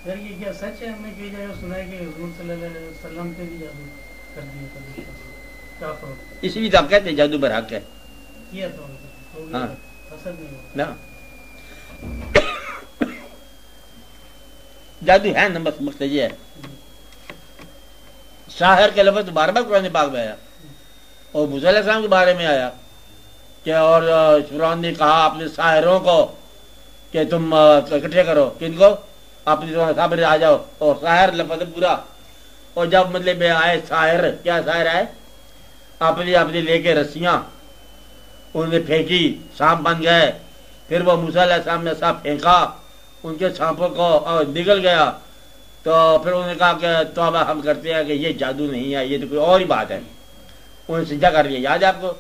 سر یہ کیا سچ ہے؟ ہم نے کئی جگہ سنا ہے کہ حضور صلی اللہ علیہ وسلم پہ بھی جادو کر دیا کبھی کافروں نے. اس لیے تو آپ کہتے ہیں جادو برحق ہے. کیا تو ہاں اثر نہیں ہوا. نا جادو ہے نا، بس مقصد یہ ہے. ساحر کے لفظ بار بار قرآن پاک میں آیا اور موسیٰ علیہ السلام کے بارے میں آیا کہ اور قرآن نے کہا اپنے ساحروں کو کہ تم اکٹھے کرو. کن کو؟ اپنی سامنے آ جاؤ. اور ساحر لفظ پورا. اور جب مطلب آئے ساحر، کیا ساحر آئے؟ اپنی لے کے رسیاں انہوں نے پھینکی، سانپ بن گئے. پھر وہ موسیٰ علیہ السلام نے سانپ پھینکا، ان کے سانپوں کو نگل گیا. تو پھر انہوں نے کہا کہ توبہ ہم کرتے ہیں کہ یہ جادو نہیں ہے، یہ تو کوئی اور ہی بات ہے. انہوں نے سجدہ کر لیا. یاد ہے آپ کو؟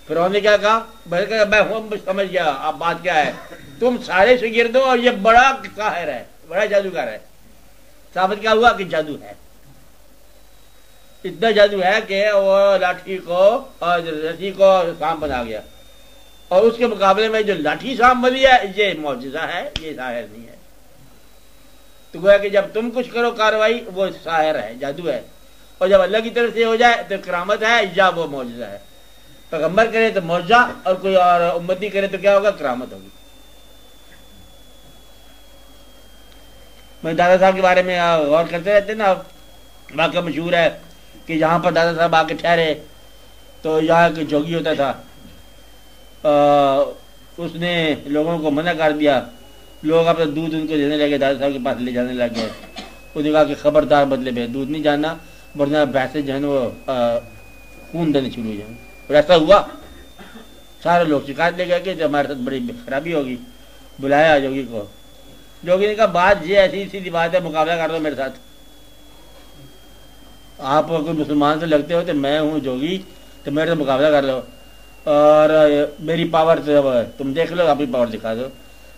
پھر انہوں نے کیا کہا؟ میں سمجھ گیا اب بات کیا ہے. تم سارے شاگرد ہو اور یہ بڑا ساحر ہے، بڑا جادوگر ہے. ثابت کیا ہوا کہ جادو ہے. اتنا جادو ہے کہ وہ لاٹھی کو اور رسی کو سانپ بنا گیا. اور اس کے مقابلے میں جو لاٹھی سانپ بنی ہے یہ معجزہ ہے، یہ ساحر نہیں ہے. تو گویا کہ جب تم کچھ کرو کاروائی وہ ساحر ہے، جادو ہے. اور جب اللہ کی طرف سے ہو جائے تو کرامت ہے یا وہ معجزہ ہے. پیغمبر کرے تو معجزہ اور کوئی اور امتی کرے تو کیا ہوگا؟ کرامت ہوگی. میں دادا صاحب کے بارے میں غور کرتے رہتے نا، واقعہ مشہور ہے کہ یہاں پر دادا صاحب آ کے ٹھہرے تو یہاں ایک جوگی ہوتا تھا، اس نے لوگوں کو منع کر دیا. لوگ اپنا دودھ ان کو دینے لگے، دادا صاحب کے پاس لے جانے لگ گئے. اس نے کہا کہ خبردار مطلب ہے دودھ نہیں جانا ورنہ بھینسیں جو ہے نا وہ خون دینے شروع ہو جائیں. اور ایسا ہوا. سارے لوگ شکایت لے گئے کہ ہمارے ساتھ بڑی خرابی ہوگی. بلایا جوگی کو. جوگی نے کہا بات یہ ایسی سیدھی بات ہے، مقابلہ کر دو میرے ساتھ. آپ کوئی مسلمان سے لگتے ہو تو میں ہوں جوگی، تو میرے سے مقابلہ کر لو اور میری پاور سے تم دیکھ لو، اپنی پاور دکھا دو.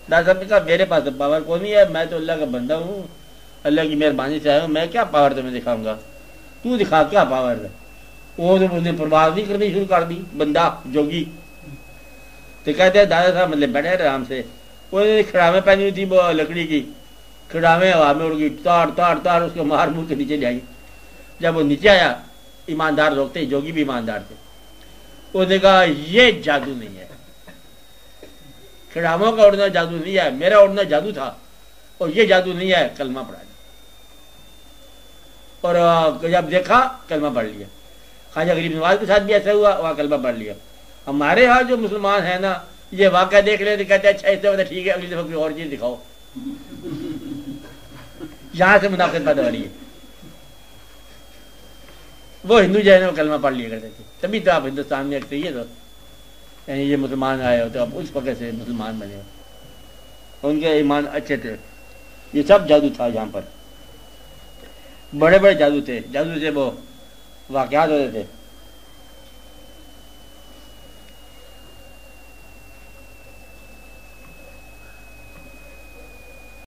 ڈاکٹر صاحب نے کہا میرے پاس تو پاور کوئی نہیں ہے، میں تو اللہ کا بندہ ہوں، اللہ کی مہربانی سے آیا ہوں، میں کیا پاور تمہیں دکھاؤں گا؟ تو دکھا کیا پاور ہے. وہ تو اس نے پرواز نہیں کرنی شروع کر دی بندہ جوگی. تو کہتے ہیں دادا صاحب مطلب بیٹھے آرام سے. وہ کھڑاویں پہنی ہوئی تھی وہ لکڑی کی، کھڑاویں ہوا میں اڑ گئی، تاڑ تاڑ تاڑ اس کو مار مور کے نیچے لے آئی. جب وہ نیچے آیا، ایماندار لوگ تھے، جوگی بھی ایماندار تھے، اس نے کہا یہ جادو نہیں ہے، کھڑاووں کا اڑنا جادو نہیں ہے، میرا اڑنا جادو تھا اور یہ جادو نہیں ہے. کلمہ پڑھا دیا اور جب دیکھا کلمہ پڑھ لیا. خواجہ غریب نواز کے ساتھ بھی ایسا ہوا، وہاں کلمہ پڑھ لیا. ہمارے ہاں جو مسلمان ہیں نا یہ واقعہ دیکھ لیں تو کہتے ہیں اچھا اس سے ٹھیک ہے، اگلی دفعہ کوئی اور چیز دکھاؤ. یہاں سے منافقت پیدا ہو رہی ہے. وہ ہندو جو ہے نا وہ کلمہ پڑھ لیا کرتے تھے. تبھی تو آپ ہندوستان میں رکھتے ہی تو یعنی یہ مسلمان آئے ہو تو آپ اس وقت سے مسلمان بنے ہو. ان کے ایمان اچھے تھے. یہ سب جادو تھا. یہاں پر بڑے بڑے جادو تھے. جادو سے وہ واقعات ہوتے تھے.